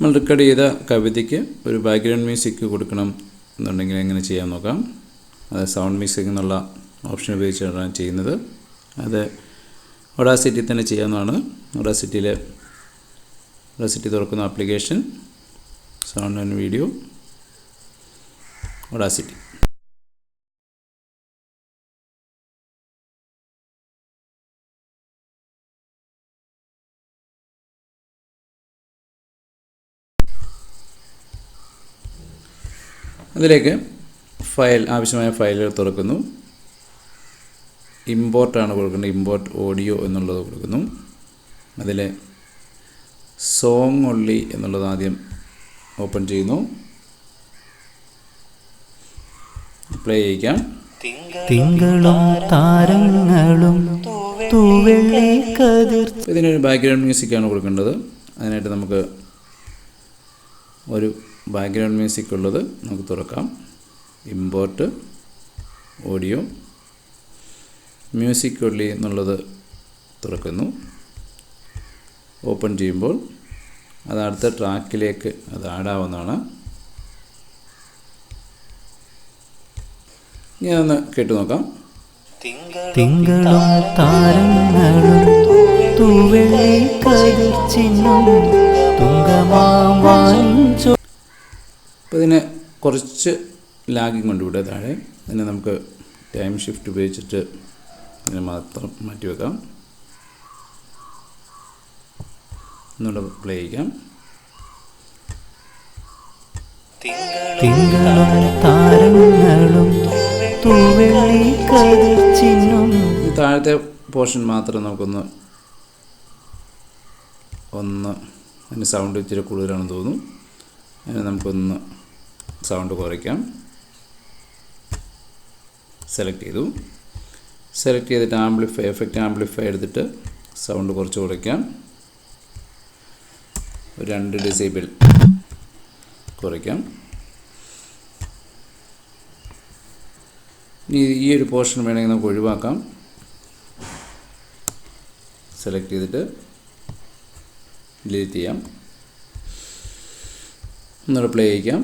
നമ്മൾ റെക്കോർഡ് ചെയ്ത കവിതയ്ക്ക് ഒരു ബാക്ക്ഗ്രൗണ്ട് മ്യൂസിക് കൊടുക്കണം എന്നുണ്ടെങ്കിൽ എങ്ങനെ ചെയ്യാൻ നോക്കാം. അത് സൗണ്ട് മ്യൂസിക് എന്നുള്ള ഓപ്ഷൻ ഉപയോഗിച്ചാണ് ചെയ്യുന്നത്. അത് Audacity തന്നെ ചെയ്യാവുന്നതാണ്. Audacity തുറക്കുന്ന application, sound and video, Audacity. അതിലേക്ക് ആവശ്യമായ ഫയലുകൾ തുറക്കുന്നു. ഇമ്പോർട്ടാണ് കൊടുക്കുന്നത്. ഇമ്പോർട്ട് ഓഡിയോ എന്നുള്ളത് കൊടുക്കുന്നു. അതിൽ സോങ് ഒൺലി എന്നുള്ളത് ആദ്യം ഓപ്പൺ ചെയ്യുന്നു. പ്ലേ ചെയ്യിക്കാം. തിങ്കളും താരങ്ങളും തൂവെള്ളി കതിർ. ഇതിനൊരു ബാക്ക്ഗ്രൗണ്ട് മ്യൂസിക്കാണ് കൊടുക്കേണ്ടത്. അതിനായിട്ട് നമുക്ക് ഒരു ബാക്ക്ഗ്രൗണ്ട് മ്യൂസിക് ഉള്ളത് നമുക്ക് തുറക്കാം. ഇമ്പോർട്ട് ഓഡിയോ, മ്യൂസിക് ഒൺലി എന്നുള്ളത് തുറക്കുന്നു. ഓപ്പൺ ചെയ്യുമ്പോൾ അത് അടുത്ത ട്രാക്കിലേക്ക് അത് ആഡാവുന്നതാണ്. ഇനി ഒന്ന് കേട്ടു നോക്കാം. തിങ്കളും താരങ്ങളും തൂവെള്ളി കതിർ ചിഹ്നം തുങ്കമാവാഞ്ചോ. അപ്പോൾ ഇതിന് കുറച്ച് ലാഗിങ് കൊണ്ട് ഇവിടെ താഴെ. അതിനെ നമുക്ക് ടൈം ഷിഫ്റ്റ് ഉപയോഗിച്ചിട്ട് അതിനെ മാത്രം മാറ്റി വെക്കാം. ഒന്നുകൂടെ പ്ലേ ചെയ്യാം. തിങ്കളും താരങ്ങളും തൂവെള്ളി കതിർ ചിഹ്നം. ഈ താഴത്തെ പോർഷൻ മാത്രം നമുക്കൊന്ന് അതിന് സൗണ്ട് ഇച്ചിരി കൂടുതലാണെന്ന് തോന്നുന്നു. അതിന് നമുക്കൊന്ന് സൗണ്ട് കുറയ്ക്കാം. സെലക്ട് ചെയ്തിട്ട് എഫക്റ്റ് ആംപ്ലിഫൈ എടുത്തിട്ട് സൗണ്ട് കുറച്ച് കുറയ്ക്കാം. ഒരു 2 ഡെസിബിൾ കുറയ്ക്കാം. ഈ ഒരു പോർഷൻ വേണമെങ്കിൽ നമുക്ക് ഒഴിവാക്കാം. സെലക്ട് ചെയ്തിട്ട് ഡിലീറ്റ് ചെയ്യാം. ഒന്നുകൂടെ പ്ലേ ചെയ്യിക്കാം.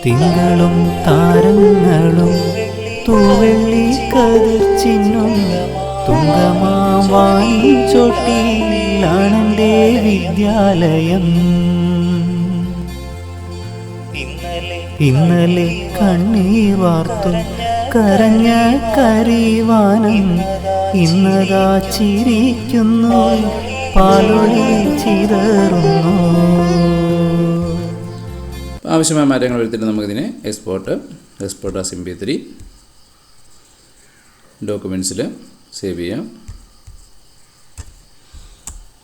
തിങ്കളും താരങ്ങളും തൂവെള്ളി കതിർ ചിഹ്നം തുങ്കമാവാഞ്ചോട്ടിലാണെൻ്റെ വിദ്യാലയം. ഇന്നലെ കണ്ണീർ വാർത്തു കരഞ്ഞ കരീവാനം ഇന്നതാ ചിരിക്കുന്നു, പാലൊളി ചിതറുന്നു. ആവശ്യമായ മാറ്റങ്ങൾ വരുത്തിയിട്ട് നമുക്കിതിനെ എക്സ്പോർട്ട് ആസ് MP3 ഡോക്യുമെൻറ്റ്സിൽ സേവ് ചെയ്യാം.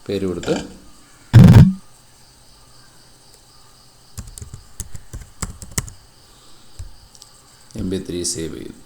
പേര് കൊടുത്ത് MP3 സേവ് ചെയ്യും.